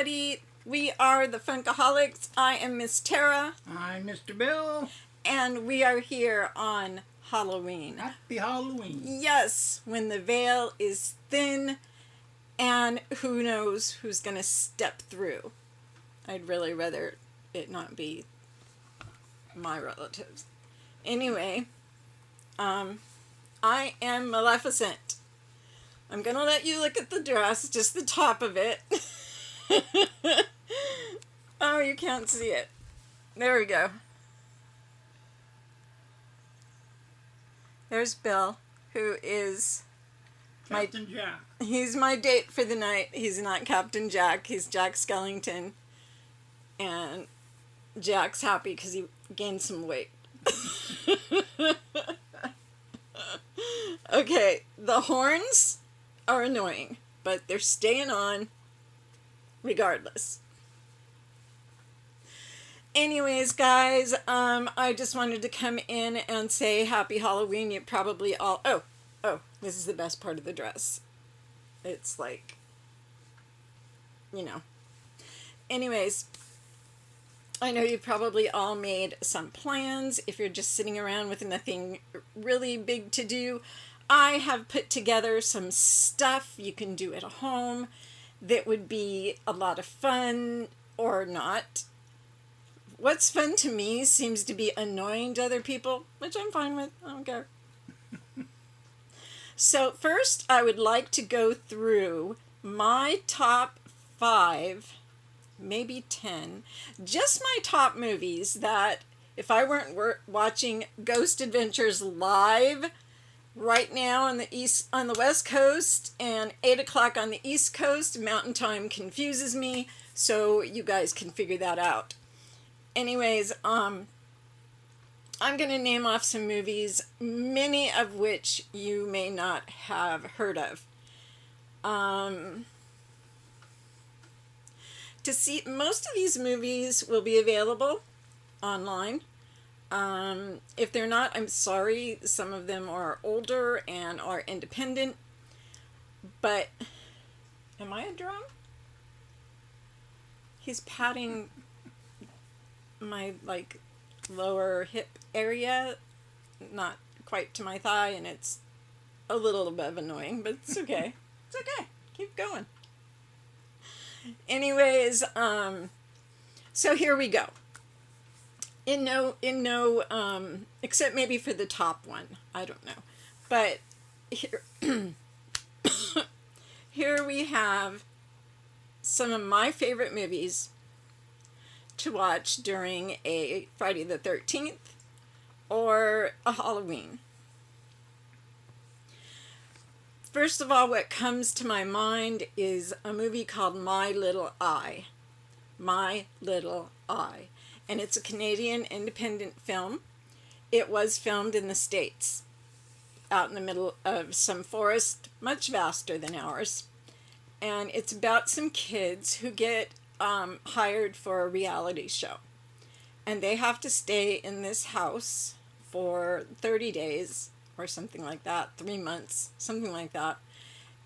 everybody. We are the Funkoholics. I am Miss Terra. I'm Mr. Bill. And we are here on Halloween. Happy Halloween. Yes, when the veil is thin and who knows who's going to step through. I'd really rather it not be my relatives. Anyway, I am Maleficent. I'm going to let you look at the dress, just the top of it. Oh, you can't see it. There we go. There's Bill, who is Captain Jack. He's my date for the night. He's not Captain Jack. He's Jack Skellington. And Jack's happy because he gained some weight. Okay, the horns are annoying, but they're staying on regardless. Anyways, guys, I just wanted to come in and say happy Halloween. You probably all... Oh, this is the best part of the dress. It's like, you know. Anyways, I know you've probably all made some plans. If you're just sitting around with nothing really big to do, I have put together some stuff you can do at home that would be a lot of fun or not. What's fun to me seems to be annoying to other people, which I'm fine with. I don't care. So first, I would like to go through my top 5, maybe 10, just my top movies that if I weren't watching Ghost Adventures live right now on the West Coast and 8 o'clock on the East Coast, Mountain Time confuses me, so you guys can figure that out. Anyways, I'm going to name off some movies, many of which you may not have heard of. To see, most of these movies will be available online. If they're not, I'm sorry. Some of them are older and are independent. But, am I a drum? He's patting my, like, lower hip area, not quite to my thigh, and it's a little above annoying, but it's okay. It's okay. Keep going. Anyways, so here we go. In no, except maybe for the top one. I don't know. But here, here we have some of my favorite movies to watch during a Friday the 13th or a Halloween. First of all, what comes to my mind is a movie called My Little Eye. My Little Eye. And it's a Canadian independent film. It was filmed in the States, out in the middle of some forest, much vaster than ours. And it's about some kids who get hired for a reality show. And they have to stay in this house for 30 days or something like that, 3 months, something like that.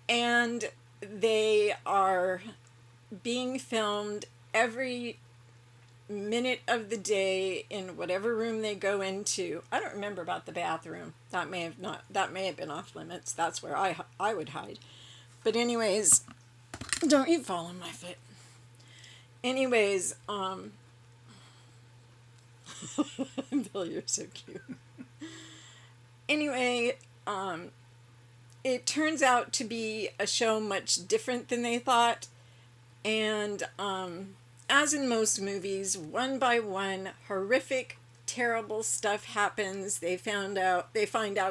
And they are being filmed every minute of the day in whatever room they go into. I don't remember about the bathroom. That may have been off limits. That's where I would hide. But anyways, don't you fall on my foot. Anyways, Bill, you're so cute. Anyway, it turns out to be a show much different than they thought. And, as in most movies, one by one, horrific, terrible stuff happens. They find out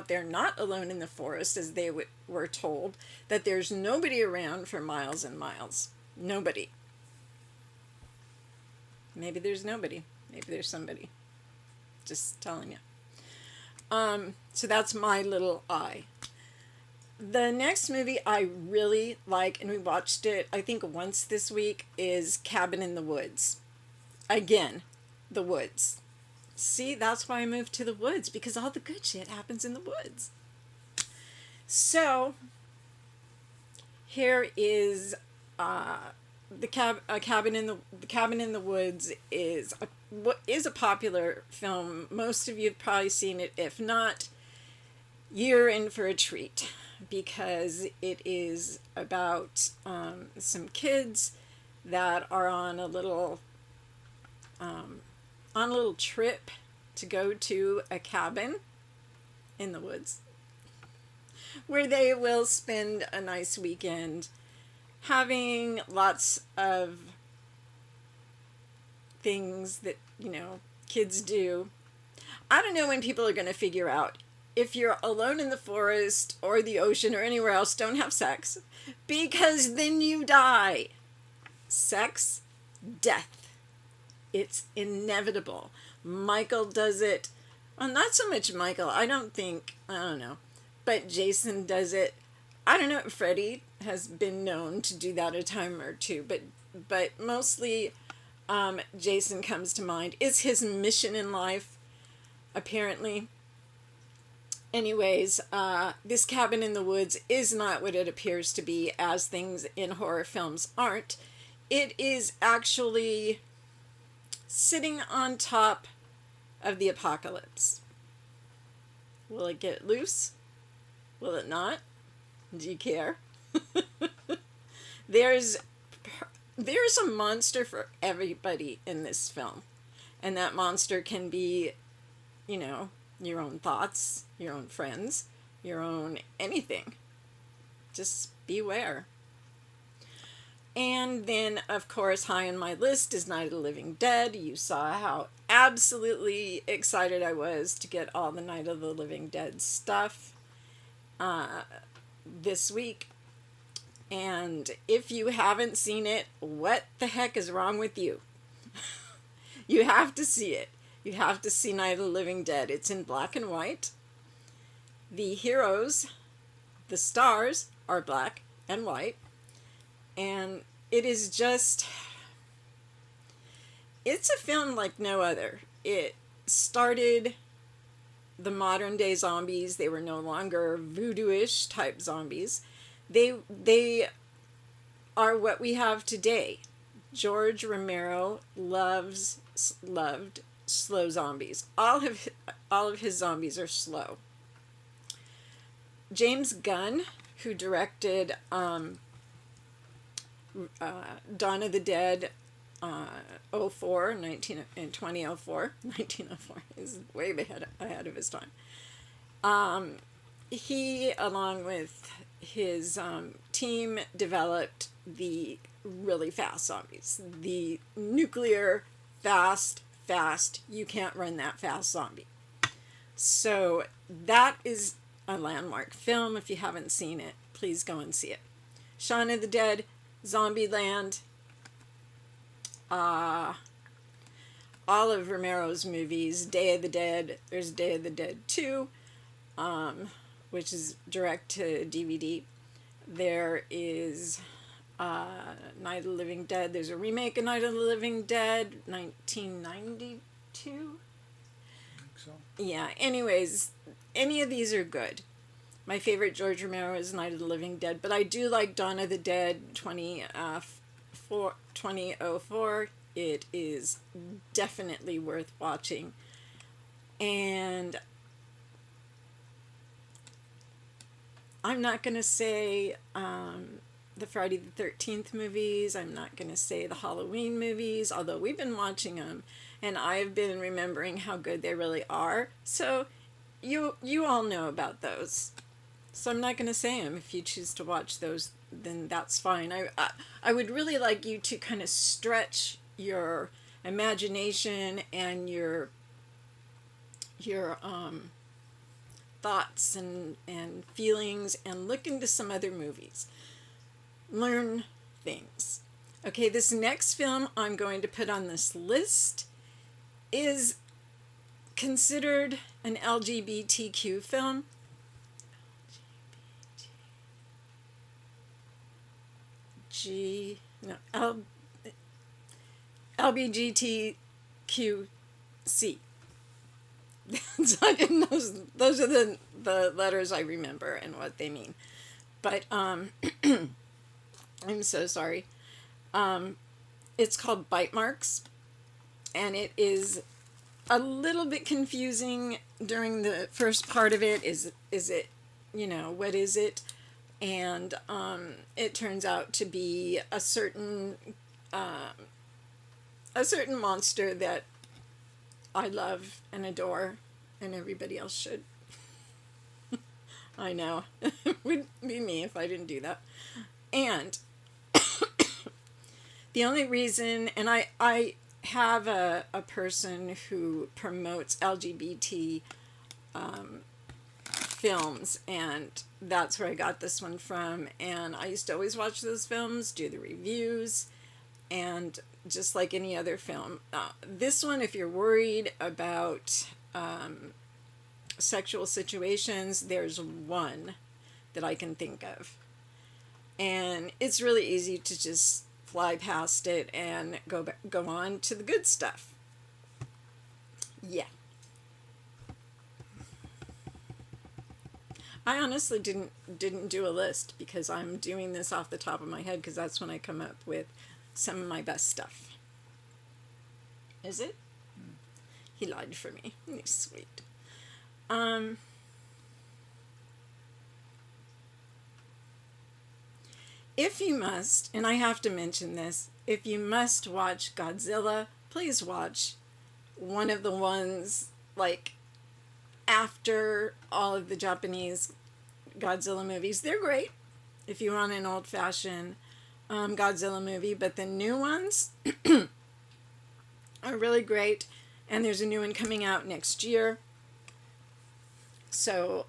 they're not alone in the forest, as they were told, that there's nobody around for miles and miles. Nobody. Maybe there's nobody. Maybe there's somebody. Just telling you. So that's My Little Eye. The next movie I really like, and we watched it, I think, once this week, is Cabin in the Woods. Again, the woods. See, that's why I moved to the woods, because all the good shit happens in the woods. So, here is a cabin in the woods is a popular film. Most of you have probably seen it. If not, you're in for a treat, because it is about some kids that are on a little trip to go to a cabin in the woods where they will spend a nice weekend having lots of things that, kids do. I don't know when people are going to figure out, if you're alone in the forest or the ocean or anywhere else, don't have sex, because then you die. Sex, death. It's inevitable. Michael does it. Well, not so much Michael. I don't know. But Jason does it. I don't know. Freddie has been known to do that a time or two. But mostly Jason comes to mind. It's his mission in life, apparently. Anyways, this cabin in the woods is not what it appears to be, as things in horror films aren't. It is actually sitting on top of the apocalypse. Will it get loose? Will it not? Do you care? There's a monster for everybody in this film. And that monster can be, your own thoughts, your own friends, your own anything. Just beware. And then, of course, high on my list is Night of the Living Dead. You saw how absolutely excited I was to get all the Night of the Living Dead stuff this week. And if you haven't seen it, what the heck is wrong with you? You have to see it. You have to see Night of the Living Dead. It's in black and white. The heroes, the stars, are black and white. And it is just... It's a film like no other. It started the modern day zombies. They were no longer voodoo-ish type zombies. They are what we have today. George Romero loved slow zombies. All of his zombies are slow. James Gunn, who directed Dawn of the Dead 2004, 1904 is way ahead of his time. He, along with his team, developed the really fast zombies. The nuclear fast, you can't run that fast zombie. So that is a landmark film. If you haven't seen it, please go and see it. Shaun of the Dead, Zombieland, all of Romero's movies, Day of the Dead. There's Day of the Dead 2, which is direct to DVD. There is Night of the Living Dead. There's a remake of Night of the Living Dead, 1992. I think so. Yeah. Anyways, any of these are good. My favorite George Romero is Night of the Living Dead, but I do like Dawn of the Dead 2004. It is definitely worth watching. And I'm not going to say the Friday the 13th movies. I'm not going to say the Halloween movies, although we've been watching them, and I've been remembering how good they really are. So you all know about those. So I'm not going to say them. If you choose to watch those, then that's fine. I would really like you to kind of stretch your imagination and your thoughts and feelings, and look into some other movies. Learn things. Okay, this next film I'm going to put on this list is considered an LGBTQ film. LBGTQC. Those are the letters I remember and what they mean. But I'm so sorry. It's called Bite Marks, and it is a little bit confusing during the first part of it. Is it, what is it? And it turns out to be a certain monster that I love and adore, and everybody else should. I know. It would be me if I didn't do that. And the only reason, and I have a person who promotes LGBT films, and that's where I got this one from. And I used to always watch those films, do the reviews, and just like any other film. This one, if you're worried about sexual situations, there's one that I can think of. And it's really easy to just fly past it and go on to the good stuff. Yeah. I honestly didn't do a list because I'm doing this off the top of my head because that's when I come up with some of my best stuff. Is it? He lied for me. He's sweet. If you must, and I have to mention this, if you must watch Godzilla, please watch one of the ones like after all of the Japanese Godzilla movies. They're great if you want an old-fashioned Godzilla movie, but the new ones are really great, and there's a new one coming out next year. So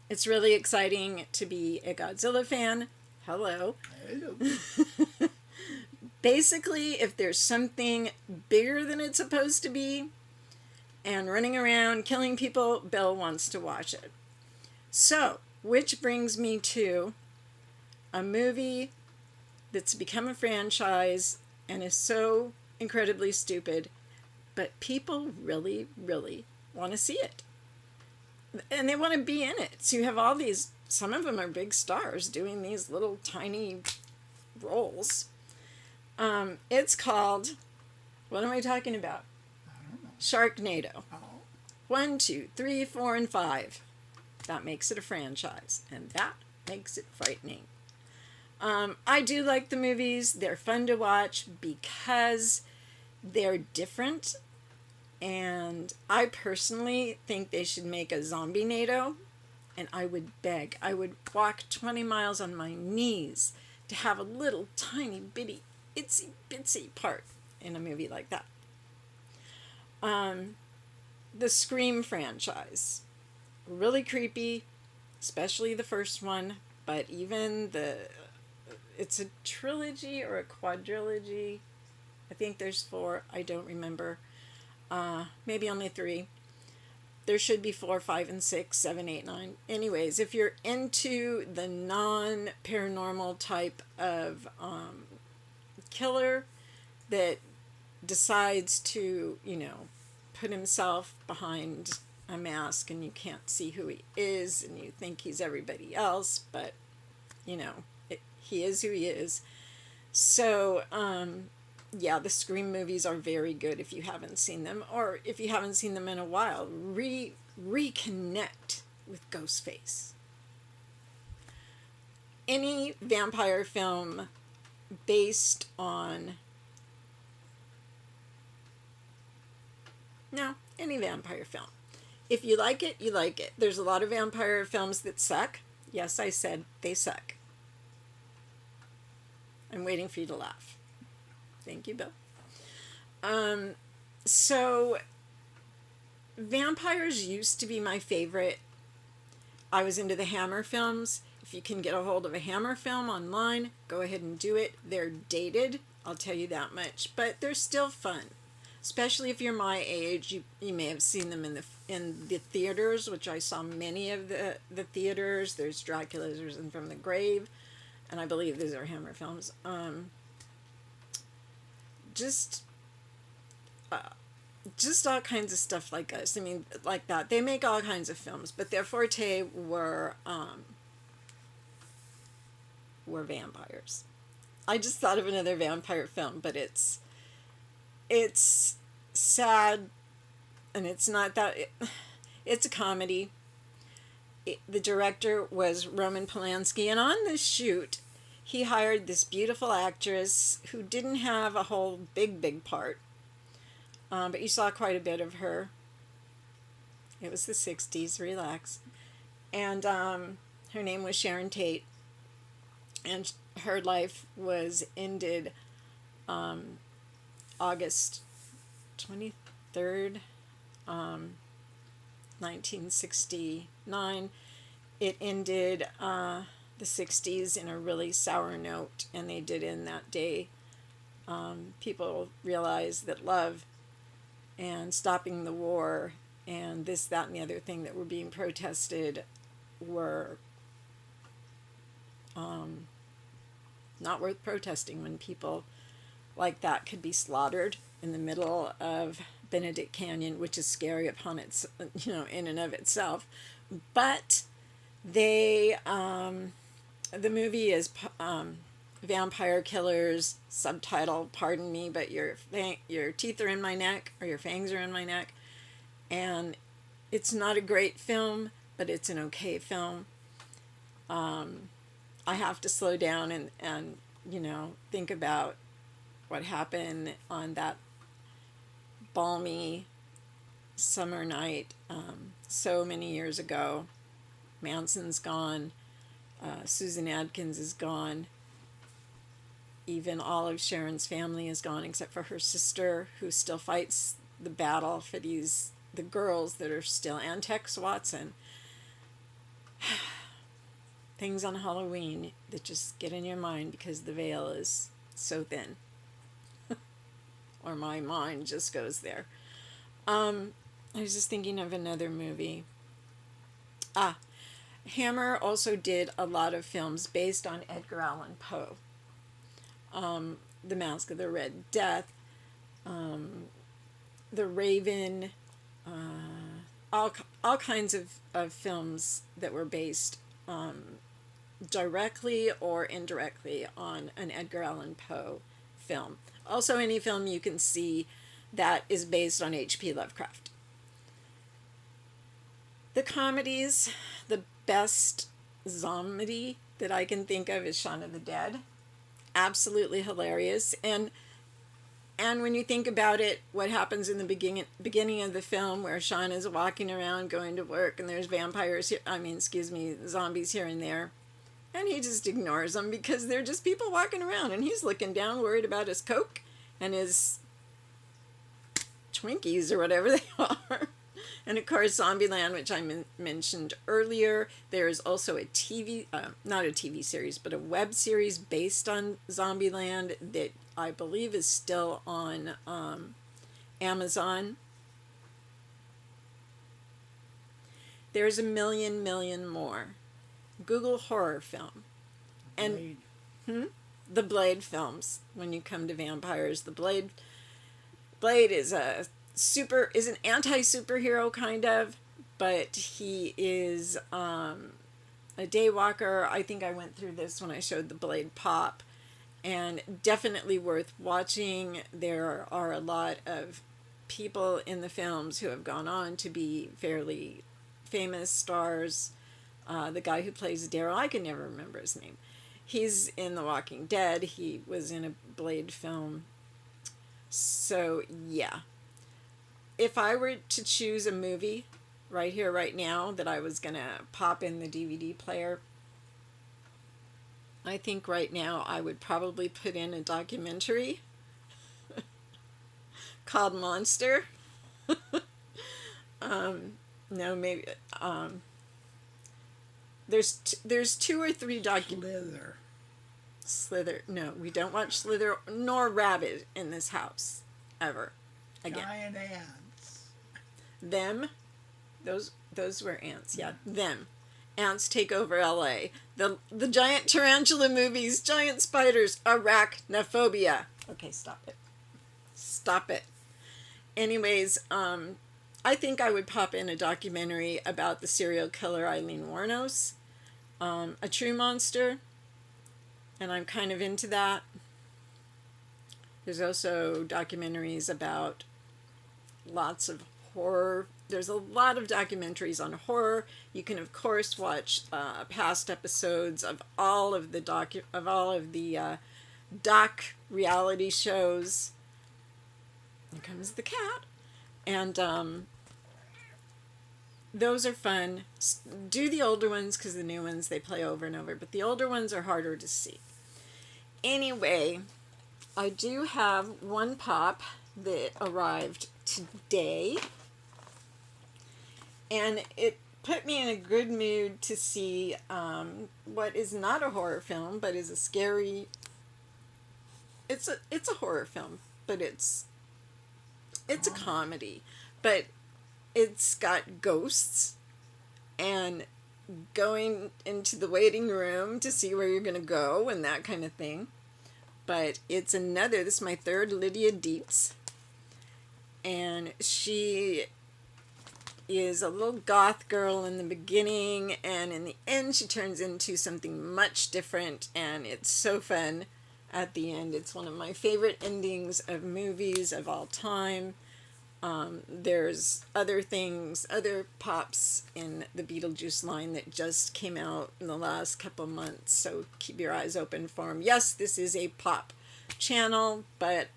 it's really exciting to be a Godzilla fan. Hello. Hello. Basically, if there's something bigger than it's supposed to be and running around killing people, Bill wants to watch it. So, which brings me to a movie that's become a franchise and is so incredibly stupid, but people really, really want to see it. And they want to be in it. So you have all these, some of them are big stars doing these little tiny roles. It's called, what am I talking about? I don't know. Sharknado. Oh. 1, 2, 3, 4, and 5. That makes it a franchise, and that makes it frightening. I do like the movies. They're fun to watch because they're different, and I personally think they should make a Zombie-nado, and I would beg. I would walk 20 miles on my knees to have a little tiny bitty itsy bitsy part in a movie like that. The Scream franchise. Really creepy, especially the first one, but even it's a trilogy or a quadrilogy. I think there's 4, I don't remember. Maybe only 3. There should be 4, 5, and 6, 7, 8, 9. Anyways, if you're into the non-paranormal type of killer that decides to, put himself behind a mask and you can't see who he is and you think he's everybody else, but, he is who he is. So, yeah, the Scream movies are very good if you haven't seen them, or if you haven't seen them in a while, reconnect with Ghostface. Any vampire film based on... No, any vampire film. If you like it, you like it. There's a lot of vampire films that suck. Yes, I said they suck. I'm waiting for you to laugh. Thank you, Bill. So, vampires used to be my favorite. I was into the Hammer films. If you can get a hold of a Hammer film online, go ahead and do it. They're dated, I'll tell you that much, but they're still fun. Especially if you're my age, you may have seen them in the theaters, which I saw many of the theaters. There's Dracula's Risen from the Grave, and I believe these are Hammer films. Just all kinds of stuff like us. I mean, like that. They make all kinds of films, but their forte were vampires. I just thought of another vampire film, but it's sad, and it's not that. It's a comedy. The director was Roman Polanski, and on this shoot, he hired this beautiful actress who didn't have a whole big part, but you saw quite a bit of her. It was the 60s, relax. And her name was Sharon Tate, and her life was ended August 23rd, 1969. It ended the 60s in a really sour note, and they did end that day. People realized that love and stopping the war and this, that, and the other thing that were being protested were not worth protesting when people like that could be slaughtered in the middle of Benedict Canyon, which is scary upon its, in and of itself. But they, the movie is Vampire Killers, subtitle, pardon me, but your teeth are in my neck, or your fangs are in my neck. And it's not a great film, but it's an okay film. I have to slow down and think about what happened on that balmy summer night so many years ago. Manson's gone. Susan Adkins is gone. Even all of Sharon's family is gone, except for her sister, who still fights the battle for the girls that are still, and Tex Watson. Things on Halloween that just get in your mind because the veil is so thin. Or my mind just goes there. I was just thinking of another movie. Hammer also did a lot of films based on Edgar Allan Poe. The Mask of the Red Death, The Raven, all kinds of films that were based directly or indirectly on an Edgar Allan Poe film. Also, any film you can see that is based on H.P. Lovecraft. The comedies, the best zombie that I can think of is Shaun of the Dead. Absolutely hilarious. And when you think about it, what happens in the beginning of the film, where Shaun is walking around going to work, and there's zombies here and there, and he just ignores them because they're just people walking around, and he's looking down worried about his Coke and his Twinkies or whatever they are. And of course, Zombieland, which I mentioned earlier, there is also a not a TV series, but a web series based on Zombieland that I believe is still on Amazon. There's a million more. Google horror film. And the Blade films. When you come to vampires, the Blade is an anti-superhero kind of, but he is a daywalker. I think I went through this when I showed the Blade Pop, and definitely worth watching. There are a lot of people in the films who have gone on to be fairly famous stars. The guy who plays Daryl, I can never remember his name. He's in The Walking Dead. He was in a Blade film. So, yeah. If I were to choose a movie right here, right now, that I was going to pop in the DVD player, I think right now I would probably put in a documentary called Monster. No, maybe... There's 2 or 3 Slither. No, we don't watch Slither nor Rabbit in this house ever. Again. Giant ants. Them. Those were ants. Yeah, them. Ants take over L.A. The giant tarantula movies, giant spiders, arachnophobia. Okay, stop it. Anyways, I think I would pop in a documentary about the serial killer Eileen Wuornos, a true monster. and I'm kind of into that. There's also documentaries about lots of horror. There's a lot of documentaries on horror. You can of course watch past episodes of all of the doc reality shows. Here comes the cat. And those are fun. Do the older ones, because the new ones they play over and over, but the older ones are harder to see. Anyway, I do have one pop that arrived today, and it put me in a good mood to see what is not a horror film, but is a scary. It's a horror film, but it's a comedy, but it's got ghosts and going into the waiting room to see where you're going to go and that kind of thing. But it's another, this is my third Lydia Dietz, and she is a little goth girl in the beginning, and in the end she turns into something much different, and it's so fun at the end. It's one of my favorite endings of movies of all time. There's other things, other pops in the Beetlejuice line that just came out in the last couple months, so keep your eyes open for them. Yes, this is a pop channel, but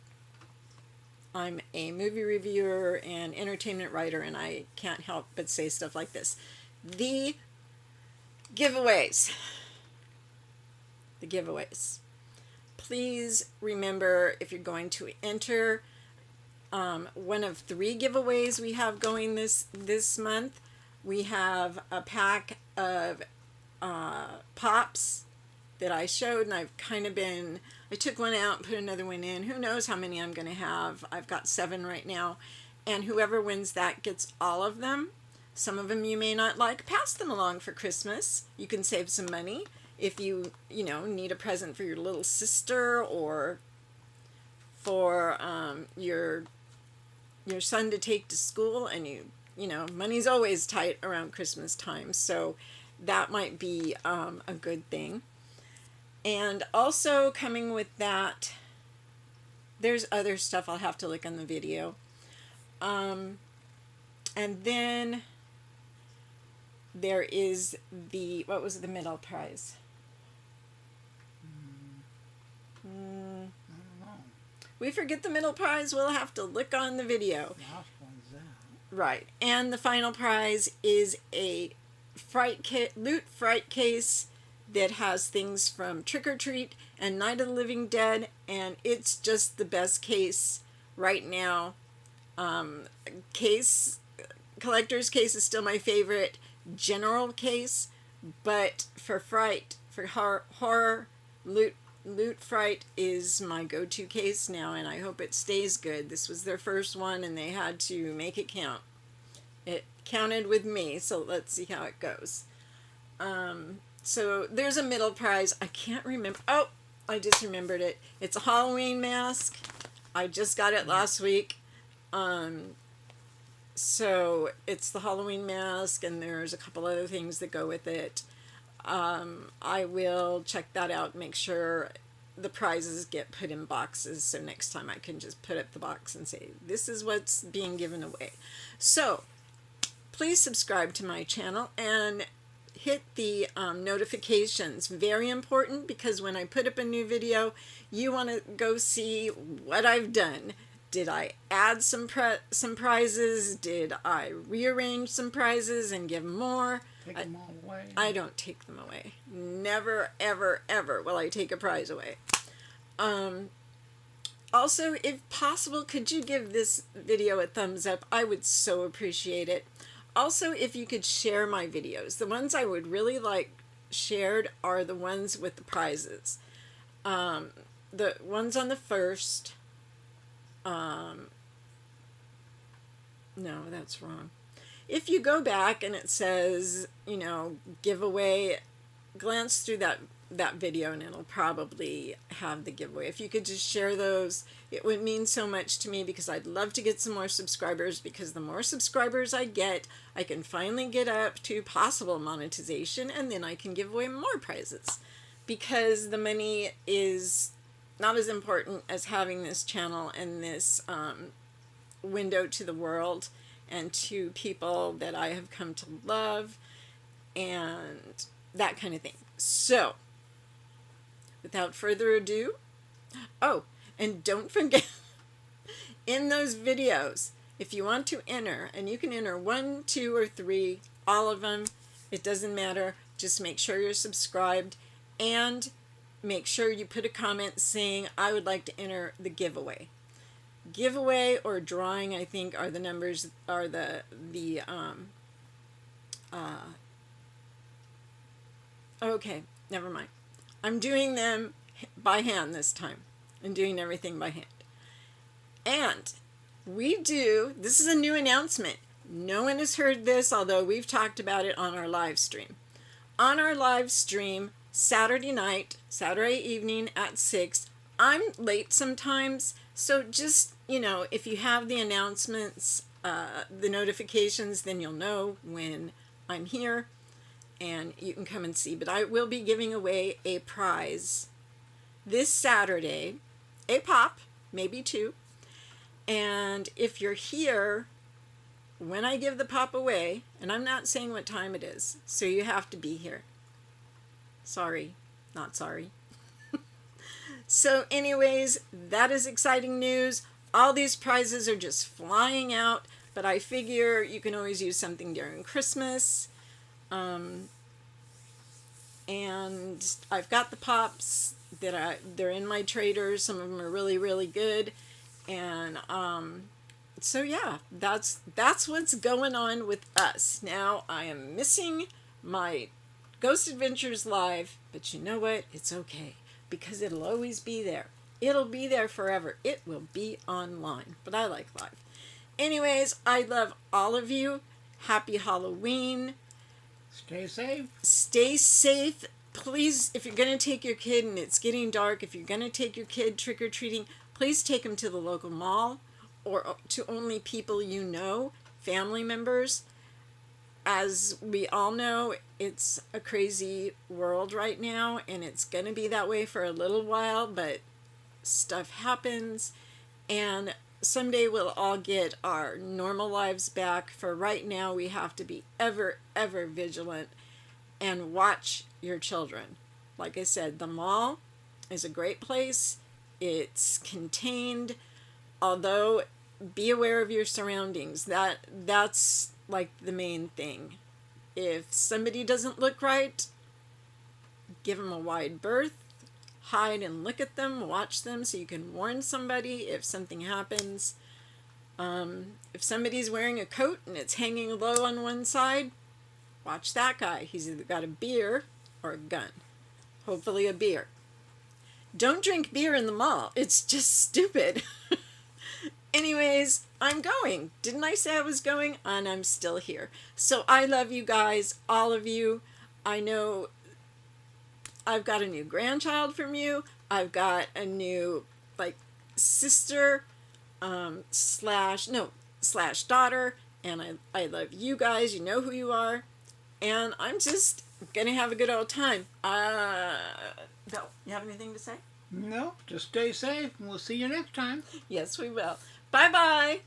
I'm a movie reviewer and entertainment writer, and I can't help but say stuff like this. The giveaways. The giveaways. Please remember, if you're going to enter one of 3 giveaways we have going this month. We have a pack of pops that I showed, and I've kind of been, I took one out and put another one in. Who knows how many I'm going to have. I've got 7 right now, and whoever wins that gets all of them. Some of them you may not like. Pass them along for Christmas. You can save some money if you need a present for your little sister, or for your son to take to school, and money's always tight around Christmas time, so that might be a good thing. And also coming with that, there's other stuff I'll have to look on the video. And then there is what was the middle prize? We forget the middle prize. We'll have to look on the video. Last one's that. Right. And the final prize is a Loot Fright case that has things from Trick or Treat and Night of the Living Dead, and it's just the best case right now. Collector's case is still my favorite general case, but for fright, for horror, Loot Fright is my go-to case now, and I hope it stays good. This was their first one, and they had to make it count. It counted with me, so let's see how it goes. So there's a middle prize. I can't remember. Oh, I just remembered it. It's a Halloween mask. I just got it last week. So it's the Halloween mask, and there's a couple other things that go with it. I will check that out, make sure the prizes get put in boxes, so next time I can just put up the box and say, this is what's being given away. So please subscribe to my channel and hit the notifications. Very important, because when I put up a new video, you want to go see what I've done. Did I add some prizes? Did I rearrange some prizes and give more? Take them all away. I don't take them away. Never, ever, ever will I take a prize away. Also, if possible, could you give this video a thumbs up? I would so appreciate it. Also, if you could share my videos. The ones I would really like shared are the ones with the prizes. The ones on the first. No, that's wrong. If you go back and it says, giveaway, glance through that video and it'll probably have the giveaway. If you could just share those, it would mean so much to me, because I'd love to get some more subscribers, because the more subscribers I get, I can finally get up to possible monetization, and then I can give away more prizes. because the money is not as important as having this channel and this window to the world and to people that I have come to love and that kind of thing. So, without further ado, oh, and don't forget, in those videos, if you want to enter, and you can enter 1, 2, or 3, all of them, it doesn't matter, just make sure you're subscribed, and make sure you put a comment saying, I would like to enter the giveaway. Giveaway or drawing, I think, are the numbers, are okay, never mind. I'm doing them by hand this time. I'm doing everything by hand. And this is a new announcement. No one has heard this, although we've talked about it on our live stream. On our live stream, Saturday night, Saturday evening at 6, I'm late sometimes, so just, if you have the announcements, the notifications, then you'll know when I'm here, and you can come and see. But I will be giving away a prize this Saturday, a pop, maybe 2, and if you're here when I give the pop away, and I'm not saying what time it is, so you have to be here. Sorry, not sorry. So anyways, that is exciting news. All these prizes are just flying out, but I figure you can always use something during Christmas. And I've got the pops they're in my traders. Some of them are really, really good. And so yeah, that's what's going on with us. Now I am missing my Ghost Adventures Live, but you know what? It's okay, because it'll always be there. It'll be there forever. It will be online, but I like live. Anyways, I love all of you. Happy Halloween. Stay safe. Stay safe. Please, if you're going to take your kid and it's getting dark, if you're going to take your kid trick-or-treating, please take them to the local mall or to only people you know, family members. As we all know, it's a crazy world right now, and it's going to be that way for a little while, but stuff happens, and someday we'll all get our normal lives back. For right now, we have to be ever, ever vigilant and watch your children. Like I said, the mall is a great place. It's contained, although be aware of your surroundings. That's like the main thing. If somebody doesn't look right, give them a wide berth, hide and look at them, watch them so you can warn somebody if something happens. If somebody's wearing a coat and it's hanging low on one side, watch that guy. He's either got a beer or a gun. Hopefully a beer. Don't drink beer in the mall. It's just stupid. Anyways, I'm going. Didn't I say I was going? And I'm still here. So I love you guys, all of you. I know I've got a new grandchild from you. I've got a new, sister, slash daughter. And I love you guys. You know who you are. And I'm just going to have a good old time. No, you have anything to say? No, just stay safe, and we'll see you next time. Yes, we will. Bye-bye.